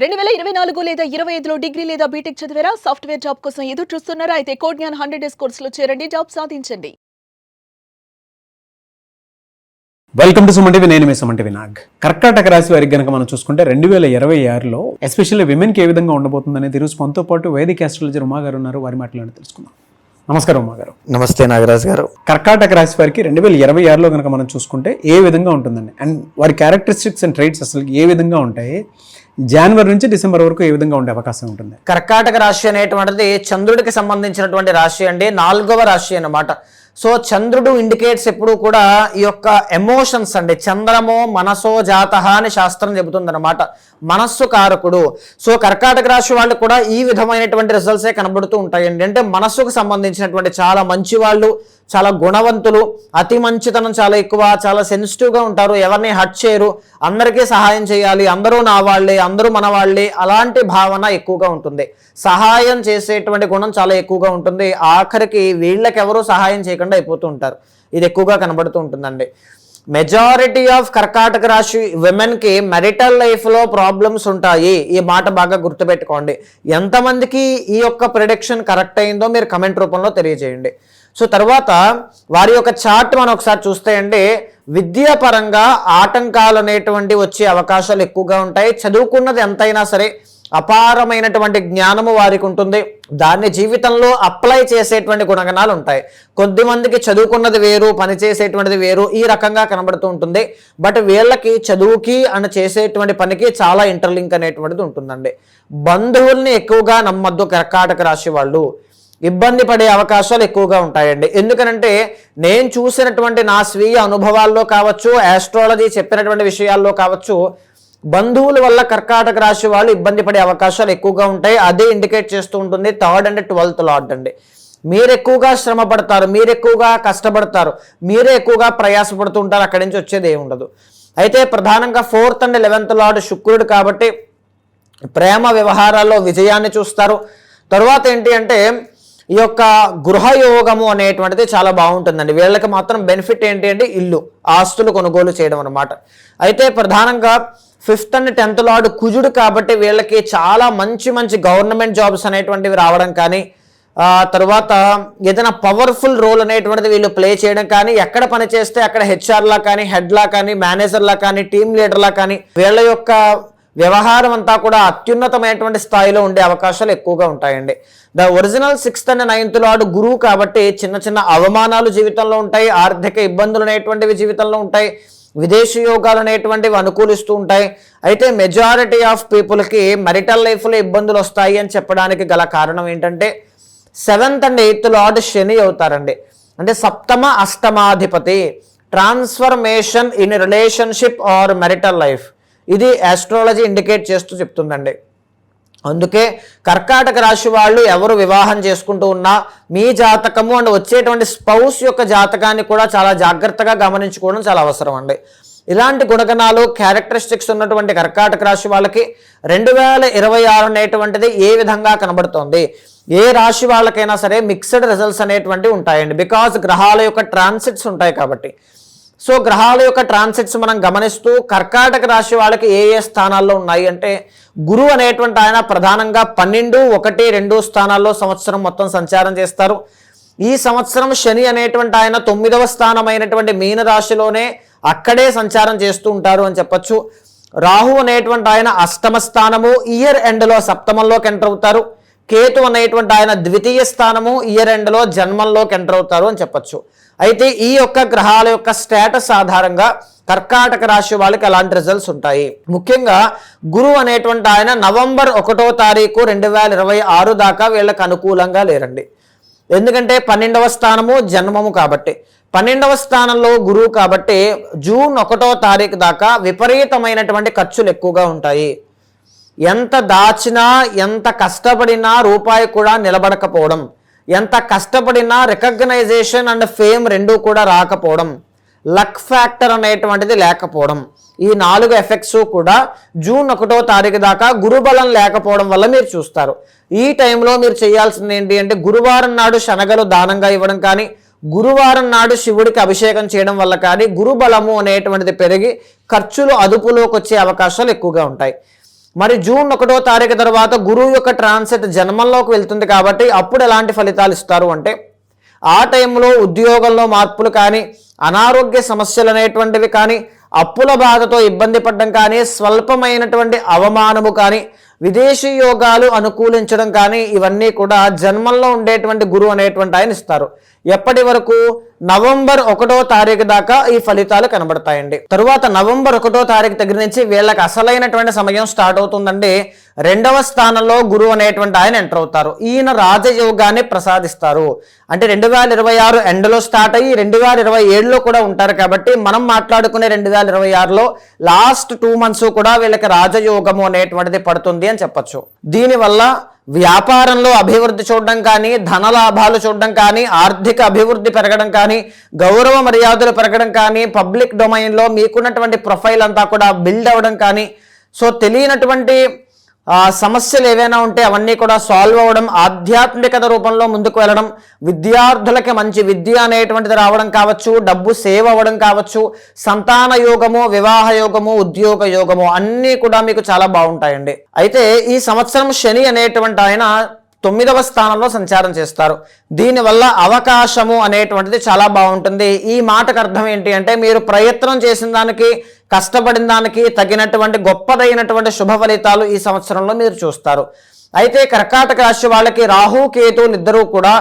2024 లేదా 25లో డిగ్రీ లేదా బీటెక్ చదివారా? సాఫ్ట్‌వేర్ జాబ్ కోసం ఎదురు చూస్తున్నారా? అయితే కోడ్ జ్ఞాన్ 100 డేస్ కోర్సులో చేరండి, జాబ్ సాధించండి. Welcome to Suman TV. నేను మీ సుమన్ టీవీ నాగ్. కర్కాటక రాశి వారికి గనక మనం చూసుకుంటే 2026లో ఎస్పెషల్లీ విమెన్కి ఏ విధంగా ఉండబోతుందనేది ఈరోజు మనతో పాటు వేదిక ఆస్ట్రాలజర్ ఉమా గారు ఉన్నారు. వారి మాటలను తెలుసుకుందాం. నమస్కారం ఉమా గారు. నమస్తే నాగరాజ్ గారు. కర్కాటక రాశి వారికి 2026లో కనుక మనం చూసుకుంటే ఏ విధంగా ఉంటుందండి, అండ్ వారి క్యారెక్టరిస్టిక్స్ అండ్ ట్రైట్స్ అసలు ఏ విధంగా ఉంటాయి, జనవరి నుంచి డిసెంబర్ వరకు ఏ విధంగా ఉండే అవకాశం ఉంటుంది? కర్కాటక రాశి అనేటువంటిది చంద్రుడికి సంబంధించినటువంటి రాశి అండి, 4వ రాశి అన్నమాట. సో చంద్రుడు ఇండికేట్స్ ఎప్పుడు కూడా ఈ యొక్క ఎమోషన్స్ అండి. చంద్రమో మనసో జాతః అని శాస్త్రం చెబుతుంది అనమాట, మనస్సు కారకుడు. సో కర్కాటక రాశి వాళ్ళు కూడా ఈ విధమైనటువంటి రిజల్ట్సే కనబడుతూ ఉంటాయండి. అంటే మనస్సుకు సంబంధించినటువంటి చాలా మంచి వాళ్ళు, చాలా గుణవంతులు, అతి మంచితనం చాలా ఎక్కువ, చాలా సెన్సిటివ్గా ఉంటారు, ఎవరిని హర్ట్ చేయరు, అందరికీ సహాయం చేయాలి, అందరూ నా వాళ్ళే, అందరూ మన వాళ్ళే, అలాంటి భావన ఎక్కువగా ఉంటుంది. సహాయం చేసేటువంటి గుణం చాలా ఎక్కువగా ఉంటుంది. ఆఖరికి వీళ్ళకి ఎవరూ సహాయం చేయకుండా అయిపోతూ ఉంటారు. ఇది ఎక్కువగా కనబడుతూ ఉంటుందండి. మెజారిటీ ఆఫ్ కర్కాటక రాశి విమెన్కి మెరిటల్ లైఫ్లో ప్రాబ్లమ్స్ ఉంటాయి. ఈ మాట బాగా గుర్తుపెట్టుకోండి. ఎంతమందికి ఈ యొక్క ప్రిడిక్షన్ కరెక్ట్ అయిందో మీరు కమెంట్ రూపంలో తెలియజేయండి. సో తర్వాత వారి యొక్క చార్ట్ మనం ఒకసారి చూస్తే అండి, విద్యాపరంగా ఆటంకాలు అనేటువంటివి వచ్చే అవకాశాలు ఎక్కువగా ఉంటాయి. చదువుకున్నది ఎంతైనా సరే అపారమైనటువంటి జ్ఞానము వారికి ఉంటుంది, దాన్ని జీవితంలో అప్లై చేసేటువంటి గుణగణాలు ఉంటాయి. కొద్దిమందికి చదువుకున్నది వేరు, పని చేసేటువంటిది వేరు, ఈ రకంగా కనబడుతూ ఉంటుంది. బట్ వీళ్ళకి చదువుకి అని చేసేటువంటి పనికి చాలా ఇంటర్లింక్ అనేటువంటిది ఉంటుందండి. బంధువుల్ని ఎక్కువగా నమ్మద్దు కర్కాటక రాశి వాళ్ళు, ఇబ్బంది పడే అవకాశాలు ఎక్కువగా ఉంటాయండి. ఎందుకనంటే నేను చూసినటువంటి నా స్వీయ అనుభవాల్లో కావచ్చు, ఆస్ట్రాలజీ చెప్పినటువంటి విషయాల్లో కావచ్చు, బంధువుల వల్ల కర్కాటక రాశి వాళ్ళు ఇబ్బంది పడే అవకాశాలు ఎక్కువగా ఉంటాయి. అదే ఇండికేట్ చేస్తూ ఉంటుంది 3rd and 12th లార్డ్ అండి. మీరు ఎక్కువగా శ్రమ పడతారు, మీరు ఎక్కువగా కష్టపడతారు, మీరే ఎక్కువగా ప్రయాసపడుతూ ఉంటారు, అక్కడి నుంచి వచ్చేది ఏమి ఉండదు. అయితే ప్రధానంగా 4th and 11th లార్డ్ శుక్రుడు కాబట్టి ప్రేమ వ్యవహారాల్లో విజయాన్ని చూస్తారు. తర్వాత ఏంటి అంటే ఈ యొక్క గృహయోగము అనేటువంటిది చాలా బాగుంటుందండి. వీళ్ళకి మాత్రం బెనిఫిట్ ఏంటి అంటే ఇల్లు, ఆస్తులు కొనుగోలు చేయడం అన్నమాట. అయితే ప్రధానంగా 5th and 10th లార్డ్ కుజుడు కాబట్టి వీళ్ళకి చాలా మంచి మంచి గవర్నమెంట్ జాబ్స్ అనేటువంటివి రావడం కానీ, తర్వాత ఏదైనా పవర్ఫుల్ రోల్ అనేటువంటిది వీళ్ళు ప్లే చేయడం కానీ, ఎక్కడ పని చేస్తే అక్కడ హెచ్ఆర్లా కానీ, హెడ్లా కానీ, మేనేజర్లా కానీ, టీమ్ లీడర్లా కానీ వీళ్ళ యొక్క వ్యవహారం అంతా కూడా అత్యున్నతమైనటువంటి స్థాయిలో ఉండే అవకాశాలు ఎక్కువగా ఉంటాయండి. The original 6th and 9th lord గురువు కాబట్టి చిన్న చిన్న అవమానాలు జీవితంలో ఉంటాయి, ఆర్థిక ఇబ్బందులు అనేటువంటివి జీవితంలో ఉంటాయి, విదేశీ యోగాలు అనేటువంటివి అనుకూలిస్తూ ఉంటాయి. అయితే మెజారిటీ ఆఫ్ పీపుల్కి మెరిటల్ లైఫ్లో ఇబ్బందులు వస్తాయి అని చెప్పడానికి గల కారణం ఏంటంటే 7th and 8th లార్డ్ శని అవుతారండి. అంటే సప్తమ అష్టమాధిపతి, transformation in relationship or marital life, ఇది ఆస్ట్రాలజీ ఇండికేట్ చేస్తూ చెప్తుందండి. అందుకే కర్కాటక రాశి వాళ్ళు ఎవరు వివాహం చేసుకుంటూ ఉన్నా మీ జాతకము అండ్ వచ్చేటువంటి స్పౌస్ యొక్క జాతకాన్ని కూడా చాలా జాగ్రత్తగా గమనించుకోవడం చాలా అవసరం అండి. ఇలాంటి గుణగణాలు క్యారెక్టరిస్టిక్స్ ఉన్నటువంటి కర్కాటక రాశి వాళ్ళకి 2026 అనేటువంటిది ఏ విధంగా కనబడుతోంది? ఏ రాశి వాళ్ళకైనా సరే మిక్స్డ్ రిజల్ట్స్ అనేటువంటివి ఉంటాయండి. బికాజ్ గ్రహాల యొక్క ట్రాన్సిట్స్ ఉంటాయి కాబట్టి. సో గ్రహాల యొక్క ట్రాన్సిట్స్ మనం గమనిస్తూ కర్కాటక రాశి వాళ్ళకి ఏ ఏ స్థానాల్లో ఉన్నాయి అంటే, గురువు అనేటువంటి ఆయన ప్రధానంగా 12, 1, 2 స్థానాల్లో సంవత్సరం మొత్తం సంచారం చేస్తారు. ఈ సంవత్సరం శని అనేటువంటి ఆయన 9వ స్థానమైనటువంటి మీన రాశిలోనే అక్కడే సంచారం చేస్తూ ఉంటారు అని చెప్పచ్చు. రాహు అనేటువంటి ఆయన 8వ స్థానము, ఇయర్ ఎండ్లో 7మంలోకి ఎంటర్ అవుతారు. కేతు అనేటువంటి ఆయన 2వ స్థానము, ఇయర్ ఎండ్లో జన్మంలోకి ఎంటర్ అవుతారు అని చెప్పచ్చు. అయితే ఈ యొక్క గ్రహాల యొక్క స్టేటస్ ఆధారంగా కర్కాటక రాశి వాళ్ళకి అలాంటి రిజల్ట్స్ ఉంటాయి. ముఖ్యంగా గురువు అనేటువంటి ఆయన నవంబర్ 1వ తారీఖు 2026 దాకా వీళ్ళకి అనుకూలంగా లేరండి. ఎందుకంటే 12వ స్థానము జన్మము కాబట్టి, 12వ స్థానంలో గురువు కాబట్టి జూన్ 1వ తారీఖు దాకా విపరీతమైనటువంటి ఖర్చులు ఎక్కువగా ఉంటాయి. ఎంత దాచినా, ఎంత కష్టపడినా రూపాయి కూడా నిలబడకపోవడం, ఎంత కష్టపడినా రికగ్నైజేషన్ అండ్ ఫేమ్ రెండూ కూడా రాకపోవడం, లక్ ఫ్యాక్టర్ అనేటువంటిది లేకపోవడం, ఈ 4 ఎఫెక్ట్స్ కూడా జూన్ 1వ తారీఖు దాకా గురుబలం లేకపోవడం వల్ల మీరు చూస్తారు. ఈ టైంలో మీరు చేయాల్సింది ఏంటి అంటే, గురువారం నాడు శనగలు దానంగా ఇవ్వడం కానీ, గురువారం నాడు శివుడికి అభిషేకం చేయడం వల్ల కానీ గురుబలము అనేటువంటిది పెరిగి ఖర్చులు అదుపులోకి వచ్చే అవకాశాలు ఎక్కువగా ఉంటాయి. మరి జూన్ 1వ తారీఖు తర్వాత గురువు యొక్క ట్రాన్సిట్ జన్మంలోకి వెళ్తుంది కాబట్టి అప్పుడు ఎలాంటి ఫలితాలు ఇస్తారు అంటే ఆ టైంలో ఉద్యోగంలో మార్పులు కానీ, అనారోగ్య సమస్యలు అనేటువంటివి కానీ, అప్పుల బాధతో ఇబ్బంది పడడం కానీ, స్వల్పమైనటువంటి అవమానము కానీ, విదేశీ యోగాలు అనుకూలించడం కానీ, ఇవన్నీ కూడా జన్మంలో ఉండేటువంటి గురువు అనేటువంటి ఆయన ఇస్తారు. ఎప్పటి వరకు? నవంబర్ 1వ తారీఖు దాకా ఈ ఫలితాలు కనబడతాయండి. తరువాత నవంబర్ 1వ తారీఖు దగ్గర నుంచి వీళ్ళకి అసలైనటువంటి సమయం స్టార్ట్ అవుతుందండి. 2వ స్థానంలో గురువు అనేటువంటి ఆయన ఎంటర్ అవుతారు. ఈయన రాజయోగాన్ని ప్రసాదిస్తారు. అంటే 2026 ఎండ్లో స్టార్ట్ అయ్యి 2027లో కూడా ఉంటారు. కాబట్టి మనం మాట్లాడుకునే 2026లో లాస్ట్ 2 months కూడా వీళ్ళకి రాజయోగము అనేటువంటిది పడుతుంది అని చెప్పొచ్చు. దీనివల్ల వ్యాపారంలో అభివృద్ధి చూడడం కానీ, ధన లాభాలు చూడడం కానీ, ఆర్థిక అభివృద్ధి పెరగడం కానీ, గౌరవ మర్యాదలు పెరగడం కానీ, పబ్లిక్ డొమైన్లో మీకున్నటువంటి ప్రొఫైల్ అంతా కూడా బిల్డ్ అవ్వడం కానీ, సో తెలియనటువంటి సమస్యలు ఏవైనా ఉంటే అవన్నీ కూడా సాల్వ్ అవ్వడం, ఆధ్యాత్మికత రూపంలో ముందుకు వెళ్ళడం, విద్యార్థులకి మంచి విద్య అనేటువంటిది రావడం కావచ్చు, డబ్బు సేవ్ అవ్వడం కావచ్చు, సంతాన యోగము, వివాహ యోగము, ఉద్యోగ యోగము అన్నీ కూడా మీకు చాలా బాగుంటాయండి. అయితే ఈ సంవత్సరం శని అనేటువంటి ఆయన 9వ స్థానంలో సంచారం చేస్తారు. దీనివల్ల అవకాశము అనేటువంటిది చాలా బాగుంటుంది. ఈ మాటకు అర్థం ఏంటి అంటే మీరు ప్రయత్నం చేసిన దానికి, కష్టపడిన దానికి తగినటువంటి గొప్పదైనటువంటి శుభ ఫలితాలు ఈ సంవత్సరంలో మీరు చూస్తారు. అయితే కర్కాటక రాశి వాళ్ళకి రాహు కేతువులు ఇద్దరూ కూడా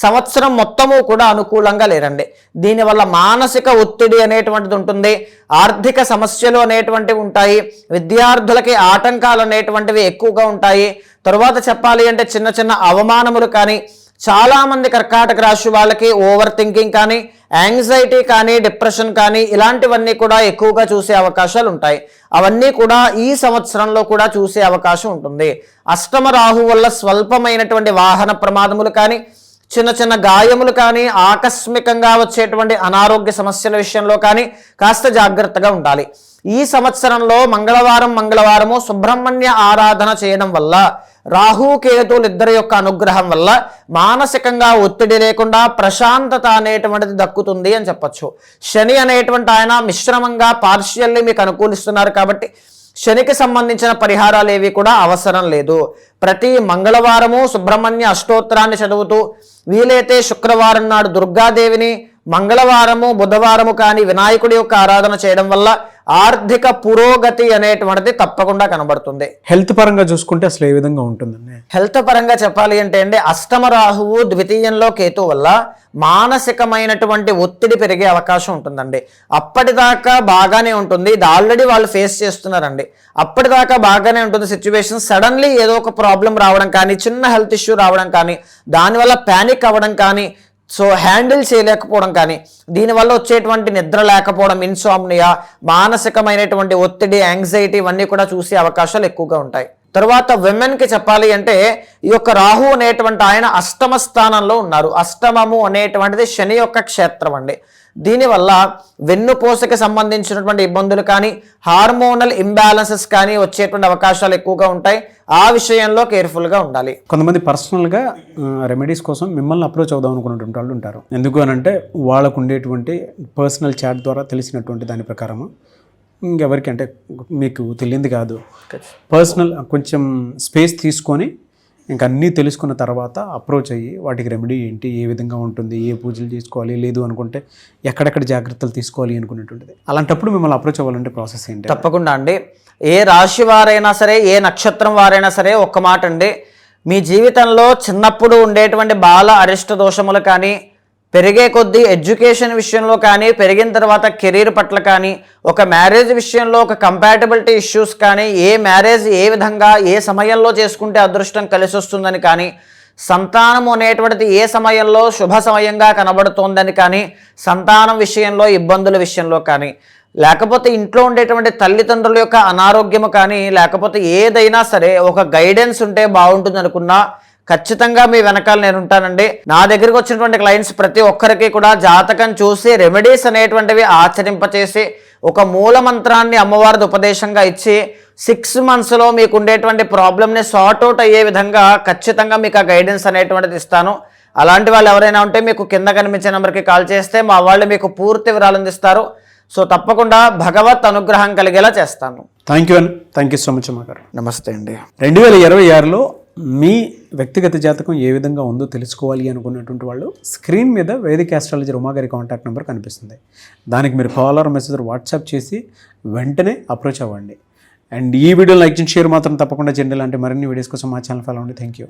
సంవత్సరం మొత్తము కూడా అనుకూలంగా లేరండి. దీనివల్ల మానసిక ఒత్తిడి అనేటువంటిది ఉంటుంది, ఆర్థిక సమస్యలు అనేటువంటివి ఉంటాయి, విద్యార్థులకి ఆటంకాలు అనేటువంటివి ఎక్కువగా ఉంటాయి. తరువాత చెప్పాలి అంటే చిన్న చిన్న అవమానములు కానీ, చాలామంది కర్కాటక రాశి వాళ్ళకి ఓవర్ థింకింగ్ కానీ, యాంగ్జైటీ కానీ, డిప్రెషన్ కానీ ఇలాంటివన్నీ కూడా ఎక్కువగా చూసే అవకాశాలు ఉంటాయి. అవన్నీ కూడా ఈ సంవత్సరంలో కూడా చూసే అవకాశం ఉంటుంది. అష్టమ రాహు వల్ల స్వల్పమైనటువంటి వాహన ప్రమాదములు కానీ, చిన్న చిన్న గాయములు కానీ, ఆకస్మికంగా వచ్చేటువంటి అనారోగ్య సమస్యల విషయంలో కానీ కాస్త జాగ్రత్తగా ఉండాలి. ఈ సంవత్సరంలో మంగళవారము సుబ్రహ్మణ్య ఆరాధన చేయడం వల్ల, రాహు కేతువులు ఇద్దరి యొక్క అనుగ్రహం వల్ల మానసికంగా ఒత్తిడి లేకుండా ప్రశాంతత అనేటువంటిది దక్కుతుంది అని చెప్పచ్చు. శని అనేటువంటి ఆయన మిశ్రమంగా పార్షియల్లీ మీకు అనుకూలిస్తున్నారు కాబట్టి శనికి సంబంధించిన పరిహారాలు ఏవి కూడా అవసరం లేదు. ప్రతి మంగళవారము సుబ్రహ్మణ్య అష్టోత్తరాన్ని చదువుతూ, వీలైతే శుక్రవారం నాడు దుర్గాదేవిని, మంగళవారము బుధవారము కానీ వినాయకుడి యొక్క ఆరాధన చేయడం వల్ల ఆర్థిక పురోగతి అనేటువంటిది తప్పకుండా కనబడుతుంది. హెల్త్ పరంగా చూసుకుంటే అసలు ఏ విధంగా ఉంటుందండి? హెల్త్ పరంగా చెప్పాలి అంటే అండి, అష్టమ రాహువు ద్వితీయంలో కేతు వల్ల మానసికమైనటువంటి ఒత్తిడి పెరిగే అవకాశం ఉంటుందండి. అప్పటిదాకా బాగానే ఉంటుంది, ఇది ఆల్రెడీ వాళ్ళు ఫేస్ చేస్తున్నారండి. అప్పటిదాకా బాగానే ఉంటుంది సిచ్యువేషన్, సడన్లీ ఏదో ఒక ప్రాబ్లం రావడం కానీ, చిన్న హెల్త్ ఇష్యూ రావడం కానీ, దానివల్ల ప్యానిక్ అవ్వడం కానీ, సో హ్యాండిల్ చేయలేకపోవడం కానీ, దీనివల్ల వచ్చేటువంటి నిద్ర లేకపోవడం, ఇన్సామ్నియా, మానసికమైనటువంటి ఒత్తిడి, యాంగ్జైటీ ఇవన్నీ కూడా చూసే అవకాశాలు ఎక్కువగా ఉంటాయి. తర్వాత విమెన్కి చెప్పాలి అంటే ఈ యొక్క రాహు అనేటువంటి ఆయన అష్టమ స్థానంలో ఉన్నారు. అష్టమము అనేటువంటిది శని యొక్క క్షేత్రం అండి. దీనివల్ల వెన్నుపూసకి సంబంధించినటువంటి ఇబ్బందులు కానీ, హార్మోనల్ ఇంబ్యాలెన్సెస్ కానీ వచ్చేటువంటి అవకాశాలు ఎక్కువగా ఉంటాయి. ఆ విషయంలో కేర్ఫుల్గా ఉండాలి. కొంతమంది పర్సనల్గా రెమెడీస్ కోసం మిమ్మల్ని అప్రోచ్ అవుదాం అనుకున్నటువంటి వాళ్ళు ఉంటారు. ఎందుకు అని అంటే వాళ్ళకు ఉండేటువంటి పర్సనల్ చాట్ ద్వారా తెలిసినటువంటి దాని ప్రకారము, ఇంకెవరికి అంటే మీకు తెలియంది కాదు, పర్సనల్ కొంచెం స్పేస్ తీసుకొని ఇంకా అన్నీ తెలుసుకున్న తర్వాత అప్రోచ్ అయ్యి వాటికి రెమెడీ ఏంటి, ఏ విధంగా ఉంటుంది, ఏ పూజలు చేసుకోవాలి, లేదు అనుకుంటే ఎక్కడెక్కడ జాగ్రత్తలు తీసుకోవాలి అనుకునేటువంటిది. అలాంటప్పుడు మిమ్మల్ని అప్రోచ్ అవ్వాలంటే ప్రాసెస్ ఏంటి? తప్పకుండా అండి, ఏ రాశి వారైనా సరే, ఏ నక్షత్రం వారైనా సరే ఒక్క మాట అండి, మీ జీవితంలో చిన్నప్పుడు ఉండేటువంటి బాల అరిష్ట దోషములు కానీ, పెరిగే కొద్దీ ఎడ్యుకేషన్ విషయంలో కానీ, పెరిగిన తర్వాత కెరీర్ పట్ల కానీ, ఒక మ్యారేజ్ విషయంలో ఒక కంపాటబిలిటీ ఇష్యూస్ కానీ, ఏ మ్యారేజ్ ఏ విధంగా ఏ సమయంలో చేసుకుంటే అదృష్టం కలిసి వస్తుందని కానీ, సంతానం అనేటువంటిది ఏ సమయంలో శుభ సమయంగా కనబడుతోందని కానీ, సంతానం విషయంలో ఇబ్బందుల విషయంలో కానీ, లేకపోతే ఇంట్లో ఉండేటువంటి తల్లిదండ్రుల యొక్క అనారోగ్యము కానీ, లేకపోతే ఏదైనా సరే ఒక గైడెన్స్ ఉంటే బాగుంటుంది అనుకున్నా ఖచ్చితంగా మీ వెనకాల నేను ఉంటానండి. నా దగ్గరికి వచ్చినటువంటి క్లయింట్స్ ప్రతి ఒక్కరికి కూడా జాతకం చూసి రెమెడీస్ అనేటువంటివి ఆచరింపచేసి ఒక మూల మంత్రాన్ని అమ్మవారిది ఉపదేశంగా ఇచ్చి 6 monthsలో మీకు ఉండేటువంటి ప్రాబ్లమ్ని సార్ట్అవుట్ అయ్యే విధంగా ఖచ్చితంగా మీకు ఆ గైడెన్స్ అనేటువంటిది ఇస్తాను. అలాంటి వాళ్ళు ఎవరైనా ఉంటే మీకు కింద కనిపించే నెంబర్కి కాల్ చేస్తే మా వాళ్ళు మీకు పూర్తి వివరాలు అందిస్తారు. సో తప్పకుండా భగవత్ అనుగ్రహం కలిగేలా చేస్తాను. థ్యాంక్ యూ సో మచ్ అమ్మగారు. నమస్తే అండి. 2026లో మీ వ్యక్తిగత జాతకం ఏ విధంగా ఉందో తెలుసుకోవాలి అనుకున్నటువంటి వాళ్ళు స్క్రీన్ మీద వేదిక ఆస్ట్రాలజర్ ఉమాగారి కాంటాక్ట్ నెంబర్ కనిపిస్తుంది. దానికి మీరు కాల్ ఆర్ మెసేజ్ వాట్సాప్ చేసి వెంటనే అప్రోచ్ అవ్వండి. అండ్ ఈ వీడియో లైక్ చేసి షేర్ మాత్రం తప్పకుండా చేయండి. ఇలాంటి మరిన్ని వీడియోస్ కోసం మా ఛానల్ ఫాలో అవ్వండి. Thank you.